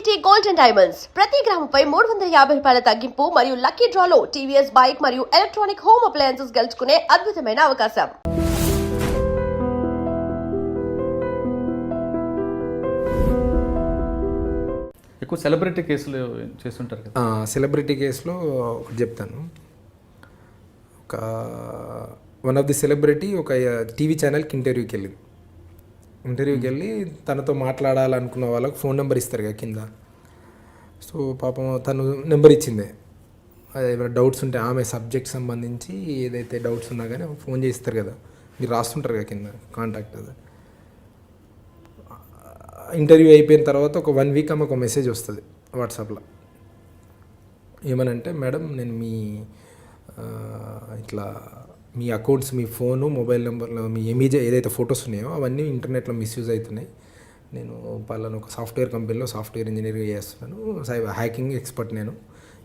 ITT Gold and Diamonds ప్రతి గ్రాముపై 350 రూపాయల తగ్గింపు మరియు లక్కీ డ్రాలో టీవీఎస్ బైక్ మరియు ఎలక్ట్రానిక్ హోమ్ అప్లయన్సెస్ గెలుచుకునే అద్భుతమైన అవకాశం. ఎక్కువ సెలబ్రిటీ కేసులు చేస్తుంటారు కదా. సెలబ్రిటీ కేసులో ఒకటి చెప్తాను. ఒక వన్ ఆఫ్ ది సెలబ్రిటీ ఒక టీవీ ఛానల్కి ఇంటర్వ్యూకి వెళ్ళి తనతో మాట్లాడాలనుకున్న వాళ్ళకి ఫోన్ నెంబర్ ఇస్తారు కదా కింద. సో పాపం తను నెంబర్ ఇచ్చింది. ఏమైనా డౌట్స్ ఉంటే ఆమె సబ్జెక్ట్ సంబంధించి ఏదైతే డౌట్స్ ఉన్నా కానీ ఫోన్ చేస్తారు కదా, మీరు రాస్తుంటారు కదా కింద కాంటాక్ట్. అది ఇంటర్వ్యూ అయిపోయిన తర్వాత ఒక 1 వీక్ ఆమెకు ఒక మెసేజ్ వస్తుంది వాట్సాప్లో. ఏమనంటే, మేడం నేను ఇట్లా మీ అకౌంట్స్, మీ ఫోను, మొబైల్ నెంబర్లో మీ ఇమేజ్ ఏదైతే ఫొటోస్ ఉన్నాయో అవన్నీ ఇంటర్నెట్లో మిస్యూజ్ అవుతున్నాయి. నేను పలానా ఒక సాఫ్ట్వేర్ కంపెనీలో సాఫ్ట్వేర్ ఇంజనీరింగ్ చేస్తున్నాను, హ్యాకింగ్ ఎక్స్పర్ట్. నేను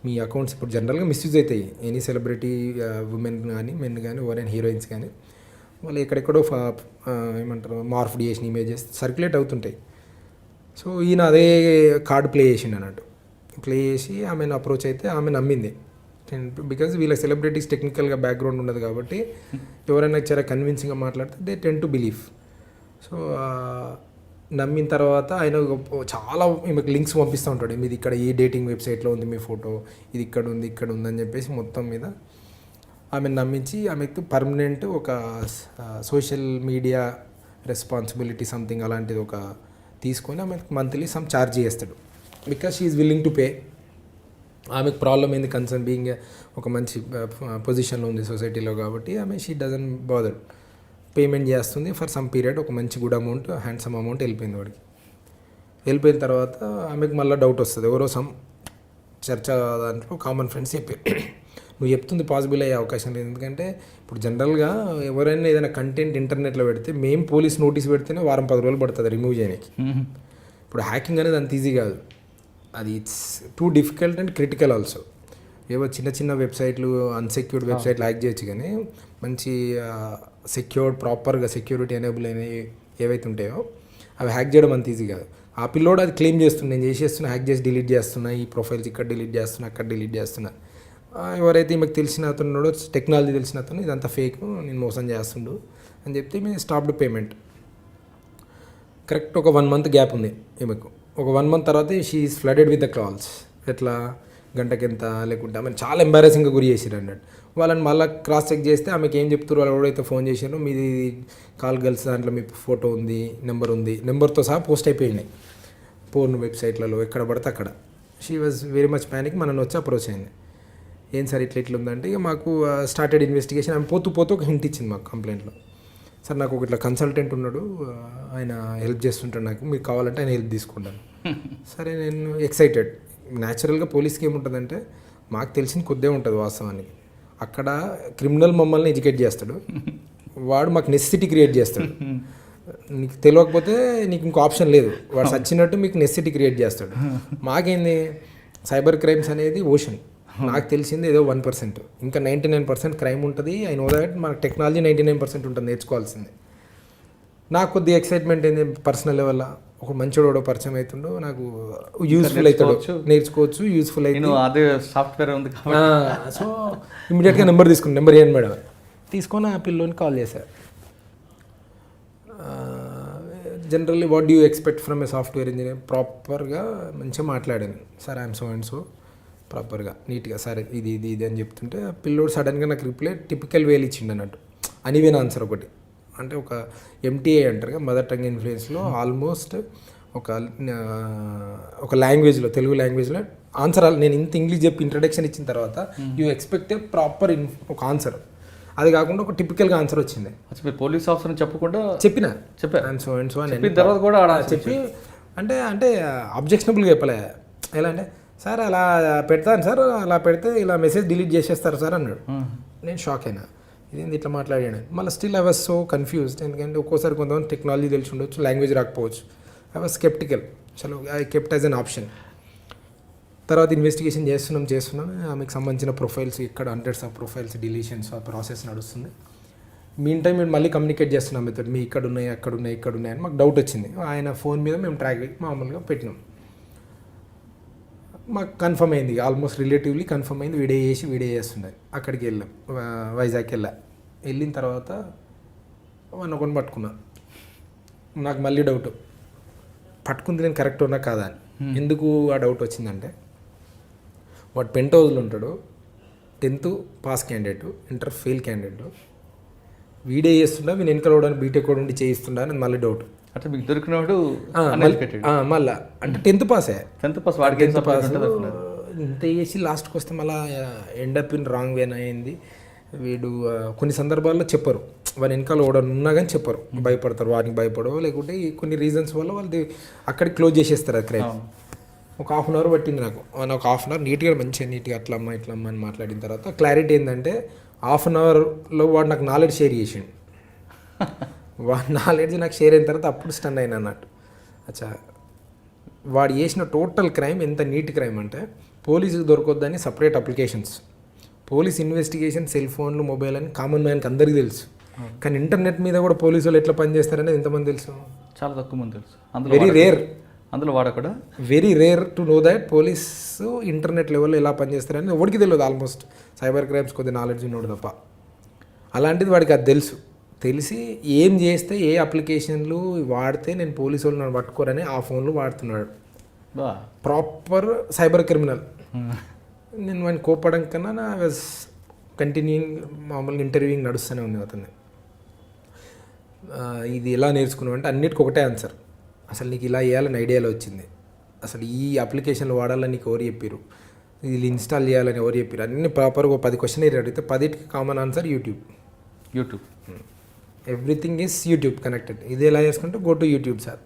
మీ అకౌంట్స్ ఇప్పుడు జనరల్గా మిస్యూజ్ అవుతాయి. ఎనీ సెలబ్రిటీ ఉమెన్ కానీ మెన్ కానీ ఎవరైనా హీరోయిన్స్ కానీ వాళ్ళు ఎక్కడెక్కడో ఏమంటారు మార్ఫ్ చేసిన ఇమేజెస్ సర్క్యులేట్ అవుతుంటాయి. సో ఈయన అదే కార్డు ప్లే చేసిండు అన్నట్టు. ప్లే చేసి ఆమెను అప్రోచ్ అయితే ఆమె నమ్మింది. బికాజ్ వీళ్ళ సెలబ్రిటీస్ టెక్నికల్గా బ్యాక్గ్రౌండ్ ఉండదు కాబట్టి ఎవరైనా చాలా కన్విన్సింగ్గా మాట్లాడితే they ten to believe. So నమ్మిన తర్వాత ఆయన చాలా ఈమెకు లింక్స్ పంపిస్తూ ఉంటాడు. మీది ఇక్కడ ఈ డేటింగ్ వెబ్సైట్లో ఉంది మీ ఫోటో, ఇది ఇక్కడ ఉంది అని చెప్పేసి మొత్తం మీద ఆమెను నమ్మించి ఆమెకు పర్మనెంట్ ఒక సోషల్ మీడియా రెస్పాన్సిబిలిటీ సంథింగ్ అలాంటిది ఒక తీసుకొని ఆమెకు మంత్లీ సమ్ ఛార్జ్ చేస్తాడు. Because she is willing to pay. ఆమెకు ప్రాబ్లం ఏంది, కన్సర్న్ బీయింగ్ ఒక మంచి పొజిషన్లో ఉంది సొసైటీలో కాబట్టి ఆమె షీ డజన్ బాదర్, పేమెంట్ చేస్తుంది ఫర్ సమ్ పీరియడ్. ఒక మంచి గుడ్ అమౌంట్, హ్యాండ్సమ్ అమౌంట్ వెళ్ళిపోయింది వాడికి. వెళ్ళిపోయిన తర్వాత ఆమెకు మళ్ళీ డౌట్ వస్తుంది. ఎవరో సమ్ చర్చ దాంట్లో కామన్ ఫ్రెండ్స్ చెప్పారు, నువ్వు చెప్తుంది పాసిబుల్ అయ్యే అవకాశం లేదు. ఎందుకంటే ఇప్పుడు జనరల్గా ఎవరైనా ఏదైనా కంటెంట్ ఇంటర్నెట్లో పెడితే మేము పోలీస్ నోటీస్ పెడితేనే 10 రోజులు పడుతుంది రిమూవ్ చేయడానికి. ఇప్పుడు హ్యాకింగ్ అనేది అంత ఈజీ కాదు. అది it's too difficult and critical also. ఏవో చిన్న వెబ్సైట్లు, అన్సెక్యూర్డ్ వెబ్సైట్లు హ్యాక్ చేయొచ్చు, కానీ మంచి సెక్యూర్డ్ ప్రాపర్గా సెక్యూరిటీ ఎనేబుల్ అయినవి ఏవైతే ఉంటాయో అవి హ్యాక్ చేయడం అంత ఈజీ కాదు. ఆ పిల్లోడు అది క్లెయిమ్ చేస్తున్నా, నేను చేసేస్తున్నా, హ్యాక్ చేసి డిలీట్ చేస్తున్నా, ఈ ప్రొఫైల్స్ ఇక్కడ డిలీట్ చేస్తున్నా, అక్కడ డిలీట్ చేస్తున్నా. ఎవరైతే మీకు తెలిసిన అతను టెక్నాలజీ తెలిసిన అతను ఇదంతా ఫేక్, నేను మోసం చేస్తుండు అని చెప్తే మేము స్టాప్డ్ పేమెంట్. కరెక్ట్ ఒక 1 మంత్ గ్యాప్ ఉంది ఈమెకు. ఒక 1 మంత్ తర్వాత she is flooded with the calls. ఎట్లా గంటకెంత లేకుంటే ఆమె చాలా ఎంబారెసింగ్గా గురి చేసారు అన్నట్టు. వాళ్ళని మళ్ళీ క్రాస్ చెక్ చేస్తే ఆమెకి ఏం చెప్తారు, వాళ్ళు ఎవరైతే ఫోన్ చేశారో మీది కాల్ గర్ల్స్ దాంట్లో మీ ఫోటో ఉంది, నెంబర్ ఉంది, నెంబర్తో సహా పోస్ట్ అయిపోయినాయి పోర్న్ వెబ్సైట్లలో ఎక్కడ పడితే అక్కడ. She was very much panic. మనల్ని వచ్చి అప్రోచ్ అయింది. ఏం సార్ ఇట్లా ఉందంటే ఇక మాకు స్టార్టెడ్ ఇన్వెస్టిగేషన్. ఆమె పోతూ ఒక హింట్ ఇచ్చింది మాకు కంప్లైంట్లో. సార్ నాకు ఒక ఇట్లా కన్సల్టెంట్ ఉన్నాడు, ఆయన హెల్ప్ చేస్తుంటాడు, నాకు మీరు కావాలంటే ఆయన హెల్ప్ తీసుకుంటాను. సరే నేను ఎక్సైటెడ్. న్యాచురల్గా పోలీస్కి ఏముంటుందంటే మాకు తెలిసింది కొద్దే ఉంటుంది వాస్తవానికి. అక్కడ క్రిమినల్ మమ్మల్ని ఎడ్యుకేట్ చేస్తాడు, వాడు మాకు నెసెసిటీ క్రియేట్ చేస్తాడు. నీకు తెలియకపోతే నీకు ఇంకో ఆప్షన్ లేదు, వాడు సచ్చినట్టు మీకు నెసెసిటీ క్రియేట్ చేస్తాడు. మాకేంది సైబర్ క్రైమ్స్ అనేది ఓషన్. నాకు తెలిసింది ఏదో 1%, ఇంకా 99% క్రైమ్ ఉంటుంది. ఐ నో దాట్ మనకు టెక్నాలజీ 99% ఉంటుంది నేర్చుకోవాల్సింది. నాకు కొద్దిగా ఎక్సైట్మెంట్ ఏంది పర్సనల్ లెవెల్లో, ఒక మంచివాడు పరిచయం అవుతుండో, నాకు యూస్ఫుల్ అవుతాడు, నేర్చుకోవచ్చు, యూస్ఫుల్ అయితే అదే సాఫ్ట్వేర్ ఉంది. సో ఇమీడియట్గా నెంబర్ తీసుకున్నాను. నెంబర్ ఏంటి మేడం తీసుకొని ఆ పిల్లోని కాల్ చేశారు. Generally what do you expect from A software engineer? ప్రాపర్గా మంచిగా మాట్లాడాను. Sir I'm so and so, ప్రాపర్గా నీట్గా సరే ఇది అని చెప్తుంటే పిల్లోడు సడన్గా నాకు రిప్లై టిపికల్ వేలు ఇచ్చిండు అన్నట్టు. అనివేన ఆన్సర్ ఒకటి, అంటే ఒక MTA అంటారు మదర్ టంగ్ ఇన్ఫ్లుయెన్స్లో ఆల్మోస్ట్ ఒక లాంగ్వేజ్లో, తెలుగు లాంగ్వేజ్లో ఆన్సర్. నేను ఇంత ఇంగ్లీష్ చెప్పి ఇంట్రడక్షన్ ఇచ్చిన తర్వాత యూ ఎక్స్పెక్ట్ ఏ ప్రాపర్ ఒక ఆన్సర్. అది కాకుండా ఒక టిపికల్గా ఆన్సర్ వచ్చింది. పోలీస్ ఆఫీసర్ చెప్పకుండా చెప్పాను సో అండ్ సో అని తర్వాత కూడా చెప్పి అంటే అబ్జెక్షనబుల్గా చెప్పలే. ఎలా అంటే, సార్ అలా పెడతాను సార్, అలా పెడితే ఇలా మెసేజ్ డిలీట్ చేసేస్తారు సార్ అన్నాడు. నేను షాక్ అయినా, ఇదేంది ఇట్లా మాట్లాడాను. మళ్ళీ still I was so confused. ఎందుకంటే ఒక్కోసారి కొంతమంది టెక్నాలజీ తెలిసి ఉండొచ్చు, లాంగ్వేజ్ రాకపోవచ్చు. I was sceptical. చలో I kept as an option. తర్వాత ఇన్వెస్టిగేషన్ చేస్తున్నాం. ఆమెకు సంబంధించిన ప్రొఫైల్స్ ఇక్కడ హండ్రెడ్స్ ఆఫ్ ప్రొఫైల్స్ డిలీషన్స్ ఆ ప్రాసెస్ నడుస్తుంది. మీన్ టైం మేము మళ్ళీ కమ్యూనికేట్ చేస్తున్నాం మీతో, మీ ఇక్కడ ఉన్నాయి అని మాకు డౌట్ వచ్చింది. ఆయన ఫోన్ మీద మేము ట్రాక్ మామూలుగా పెట్టినాం. మాకు కన్ఫర్మ్ అయింది, ఆల్మోస్ట్ రిలేటివ్లీ కన్ఫర్మ్ అయింది, వీడియో చేస్తుండే. అక్కడికి వెళ్ళాం, వైజాగ్కి వెళ్ళిన తర్వాత ఒకని పట్టుకున్నా. నాకు మళ్ళీ డౌట్, పట్టుకుంది నేను కరెక్ట్ ఉన్నా కాదా అని. ఎందుకు ఆ డౌట్ వచ్చిందంటే, వాడు పెంట్ హౌస్లో ఉంటాడు, 10th pass candidate, inter fail candidate, video చేస్తుండా, వీని వెనకాల కూడా బీటెక్ కూడా ఉండి చేయిస్తుండా అని మళ్ళీ డౌట్. అంటే మీకు దొరికినవాడు మళ్ళా అంటే 10th పాసే, 10th పాస్ వాడికి 10th పాస్ ఇంత చేసి లాస్ట్కి వస్తే మళ్ళీ ఎండప్ ఇన్ రాంగ్ వేన్ అయింది. వీడు కొన్ని సందర్భాల్లో చెప్పరు, వాని వెనకాల కూడా ఉన్నా కానీ చెప్పరు, భయపడతారు, వారికి భయపడవు, లేకుంటే కొన్ని రీజన్స్ వల్ల వాళ్ళు అక్కడికి క్లోజ్ చేసేస్తారు అది క్రైమ్. ఒక 1/2 అవర్ పట్టింది నాకు. ఒక 1/2 అవర్ నీట్గా మంచిగా ఇట్లా అమ్మ అని మాట్లాడిన తర్వాత క్లారిటీ ఏంటంటే, 1/2 అవర్లో వాడు నాకు నాలెడ్జ్ షేర్ చేసిండు. వాడి నాలెడ్జ్ నాకు షేర్ అయిన తర్వాత అప్పుడు స్టన్ అయినా అన్నట్టు. అచ్చా, వాడు చేసిన టోటల్ క్రైమ్ ఎంత నీట్ క్రైమ్ అంటే, పోలీసుకి దొరకొద్దని separate applications, police investigation, cell ఫోన్లు, మొబైల్ అని కామన్ మ్యాన్కి అందరికీ తెలుసు. కానీ ఇంటర్నెట్ మీద కూడా పోలీసు వాళ్ళు ఎట్లా పనిచేస్తారనేది ఎంతమంది తెలుసు? చాలా తక్కువ మంది తెలుసు. వెరీ రేర్, అందులో వాడకూడా very rare to know that police internet లెవెల్లో ఎలా పనిచేస్తారని ఎవరికి తెలియదు. ఆల్మోస్ట్ సైబర్ క్రైమ్స్ కొద్దిగా నాలెడ్జ్ ఉన్నాడు తప్ప. అలాంటిది వాడికి అది తెలిసి ఏం చేస్తే ఏ అప్లికేషన్లు వాడితే నేను పోలీసు వాళ్ళు నన్ను పట్టుకోరని ఆ ఫోన్లు వాడుతున్నాడు. Proper cyber criminal. నేను వాడిని కోపడం కన్నా నా వాజ్ కంటిన్యూయింగ్, మామూలుగా ఇంటర్వ్యూయింగ్ నడుస్తూనే ఉంది అతన్ని. ఇది ఎలా నేర్చుకున్నావు అంటే, అన్నిటికీ ఒకటే ఆన్సర్. అసలు నీకు ఇలా చేయాలని ఐడియాలో వచ్చింది, అసలు ఈ అప్లికేషన్లు వాడాలని నీకు ఎవరు చెప్పారు, ఇది ఇన్స్టాల్ చేయాలని ఎవరు చెప్పారు, అన్ని ప్రాపర్గా 10 క్వశ్చన్ అడిగితే 10టికి common answer YouTube. Everything is YouTube connected. ఇది ఎలా చేసుకుంటే go to YouTube sir,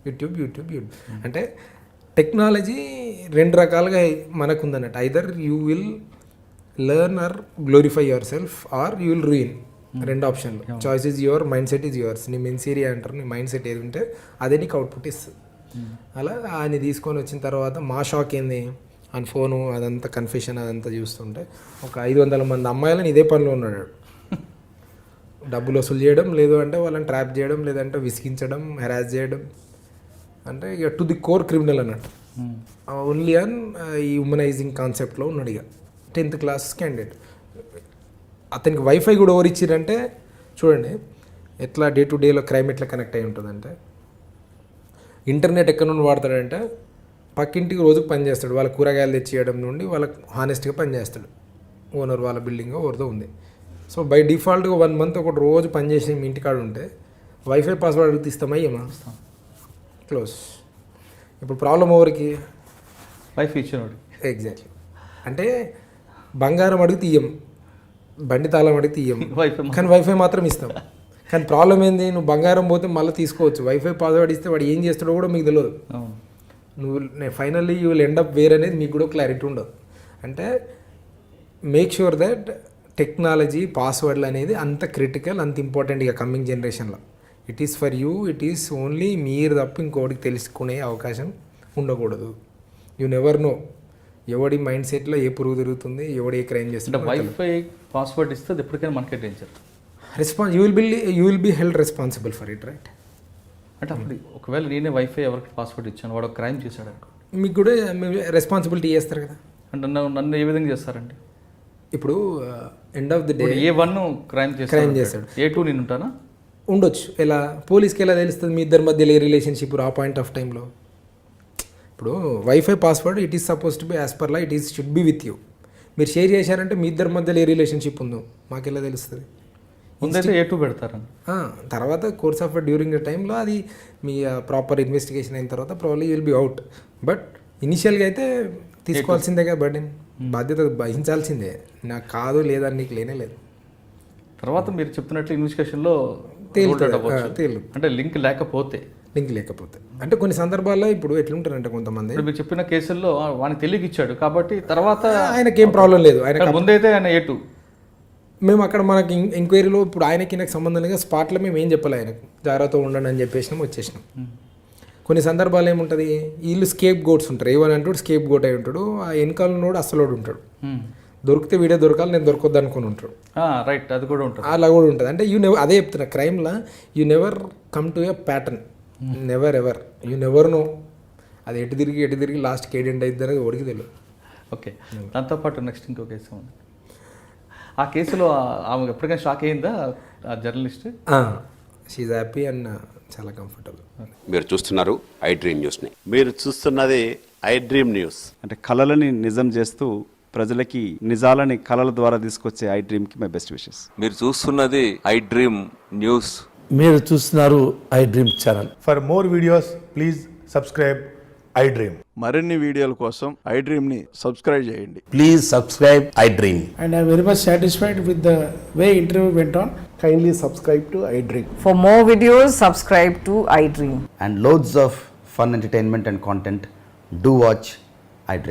YouTube. అంటే టెక్నాలజీ 2 రకాలుగా మనకు ఉందన్నట్టు. Either you will learn or glorify yourself, or you will ruin. 2 ఆప్షన్లు. Choice is your, mindset is yours. నీ మెన్సీరియా అంటారు, నీ మైండ్ సెట్ ఏది ఉంటే అదే నీకు అవుట్పుట్ ఇస్తుంది. అలా ఆయన తీసుకొని వచ్చిన తర్వాత మా షాక్ ఏంది, ఆయన ఫోను అదంతా కన్ఫెషన్ అదంతా చూస్తుంటే ఒక 500 మంది అమ్మాయిలను ఇదే పనిలో ఉన్నాడు. డబ్బులు వసూలు చేయడం, లేదు అంటే వాళ్ళని ట్రాప్ చేయడం, లేదంటే విసిగించడం, హెరాస్ చేయడం, అంటే ఇక టు ది కోర్ క్రిమినల్ అన్నట్టు. ఓన్లీ అన్ ఈ హ్యూమనైజింగ్ కాన్సెప్ట్లో ఉన్నాడు. ఇక 10th క్లాస్ క్యాండిడేట్. అతనికి వైఫై కూడా ఎవరు ఇచ్చిరంటే చూడండి ఎట్లా డే టు డేలో క్రైమ్ ఎట్లా కనెక్ట్ అయి ఉంటుందంటే, ఇంటర్నెట్ ఎక్కడ నుండి వాడతాడంటే, పక్కింటికి రోజుకు పని చేస్తాడు, వాళ్ళ కూరగాయలు తెచ్చియడం నుండి వాళ్ళకి హానెస్ట్గా పని చేస్తాడు. ఓనర్ వాళ్ళ బిల్డింగ్ ఎవరిదో ఉంది. సో బై డిఫాల్ట్గా 1 మంత్ ఒకటి రోజు పని చేసి మీ ఇంటికాడ ఉంటే వైఫై పాస్వర్డ్ అడిగితే ఇస్తామయ్యమా, క్లోజ్. ఇప్పుడు ప్రాబ్లం ఎవరికి? వైఫై ఇచ్చినవాడు. ఎగ్జాక్ట్లీ. అంటే బంగారం అడిగితే ఇయ్యం, బండి తాళం అడిగితే ఇయ్యం, కానీ వైఫై మాత్రం ఇస్తాం. కానీ ప్రాబ్లం ఏంది, నువ్వు బంగారం పోతే మళ్ళీ తీసుకోవచ్చు, వైఫై పాస్వర్డ్ ఇస్తే వాడు ఏం చేస్తాడో కూడా మీకు తెలియదు. నువ్వు finally you will end up where అనేది మీకు కూడా క్లారిటీ ఉండదు. అంటే మేక్ షూర్ దట్ టెక్నాలజీ పాస్వర్డ్లు అనేది అంత క్రిటికల్, అంత ఇంపార్టెంట్. ఇక కమింగ్ జనరేషన్లో it is for you, it is only మీరు తప్ప ఇంకోటికి తెలుసుకునే అవకాశం ఉండకూడదు. యూ నెవర్ నో ఎవడి మైండ్ సెట్లో ఏ పురుగు తిరుగుతుంది, ఎవడు ఏ క్రైమ్ చేస్తుంది. వైఫై పాస్వర్డ్ ఇస్తే ఎప్పటికైనా మనకే danger. You will be held responsible for it, right? అంటే అప్పుడు ఒకవేళ నేనే వైఫై ఎవరికి పాస్వర్డ్ ఇచ్చాను, వాడు క్రైమ్ చేశాడు అనుకో, మీకు కూడా రెస్పాన్సిబిలిటీ చేస్తారు కదా. అంటే నన్ను ఏ విధంగా చేస్తారండి? ఇప్పుడు end of the day A1 crime చేస్తాడు, A2 నేను ఉంటానా? ఉండొచ్చు. ఎలా పోలీస్కి ఎలా తెలుస్తుంది మీ ఇద్దరి మధ్యలో ఏ రిలేషన్షిప్ ఆ పాయింట్ ఆఫ్ టైంలో? ఇప్పుడు wifi password it is suppose to be as per law, it is should be with you. మీరు షేర్ చేశారంటే మీ ఇద్దరి మధ్యలో ఏ రిలేషన్షిప్ ఉందో మాకు ఎలా తెలుస్తుంది? ముందైతే A2 పెడతారని, తర్వాత కోర్స్ ఆఫ్ డ్యూరింగ్ ద టైంలో అది మీ ప్రాపర్ ఇన్వెస్టిగేషన్ అయిన తర్వాత probably will be out. But ఇనిషియల్గా అయితే తీసుకోవాల్సిందే కదా బర్డెన్, బాధ్యత వహించాల్సిందే. నాకు కాదు లేదా నీకు లేనే లేదు. తర్వాత మీరు చెప్తున్నట్లు ఇన్వెస్టిగేషన్లో అంటే లింక్ లేకపోతే అంటే కొన్ని సందర్భాల్లో ఇప్పుడు ఎట్లుంటారంటే కొంతమంది, మీరు చెప్పిన కేసుల్లో వాడిని తెలియక ఇచ్చాడు కాబట్టి తర్వాత ఆయనకేం ప్రాబ్లం లేదు, ఆయన ముందైతే ఆయన A2. మేము అక్కడ మనకి ఎంక్వైరీలో ఇప్పుడు ఆయనకి నాకు సంబంధం లేదు, స్పాట్లో మేము ఏం చెప్పాలి, ఆయనకు జాగ్రత్త ఉండండి అని చెప్పేసినాం, వచ్చేసినాం. కొన్ని సందర్భాలు ఏముంటుంది, వీళ్ళు స్కేప్ గోట్స్ ఉంటారు, ఏమని అంటాడు స్కేప్ గోట్ అయి ఉంటాడు, ఆ వెనకాల ఉన్నోడు అసలోడు ఉంటాడు, దొరికితే వీడియో దొరకాలి నేను దొరకొద్దు అనుకుని ఉంటాడు. రైట్, అది కూడా ఉంటుంది, అలా కూడా ఉంటుంది. అంటే అదే చెప్తున్నా, క్రైమ్లో you never come to a pattern, never ever, you never know. అది ఎటు తిరిగి లాస్ట్కి ఏడెంట్ అయిద్దని ఎవరికి తెలియదు. ఓకే, దాంతోపాటు నెక్స్ట్ ఇంకో కేసు ఉంది. ఆ కేసులో ఆమె ఎప్పటికైనా షాక్ అయిందా ఆ జర్నలిస్ట్? షీఈ్ హ్యాపీ అండ్ చాలా కంఫర్టబుల్. మీరు చూస్తున్నారు ఐ డ్రీమ్ న్యూస్ని. మీరు చూస్తున్నది ఐ డ్రీమ్ న్యూస్. అంటే కళలని నిజం చేస్తూ ప్రజలకి నిజాలని కళల ద్వారా తీసుకొచ్చే ఐ డ్రీమ్కి మై బెస్ట్ విషెస్. మీరు చూస్తున్నది ఐ డ్రీమ్ న్యూస్. మీరు చూస్తున్నారు I dream channel. For more videos, please subscribe I Dream. మరిన్ని వీడియోల కోసం ఐ డ్రీమ్ని సబ్స్క్రైబ్ చేయండి. Please subscribe I dream. And I'm very much satisfied with the way interview went on. Kindly subscribe to I Dream. For more videos, subscribe to iDream. And loads of fun entertainment and content. Do watch I Dream.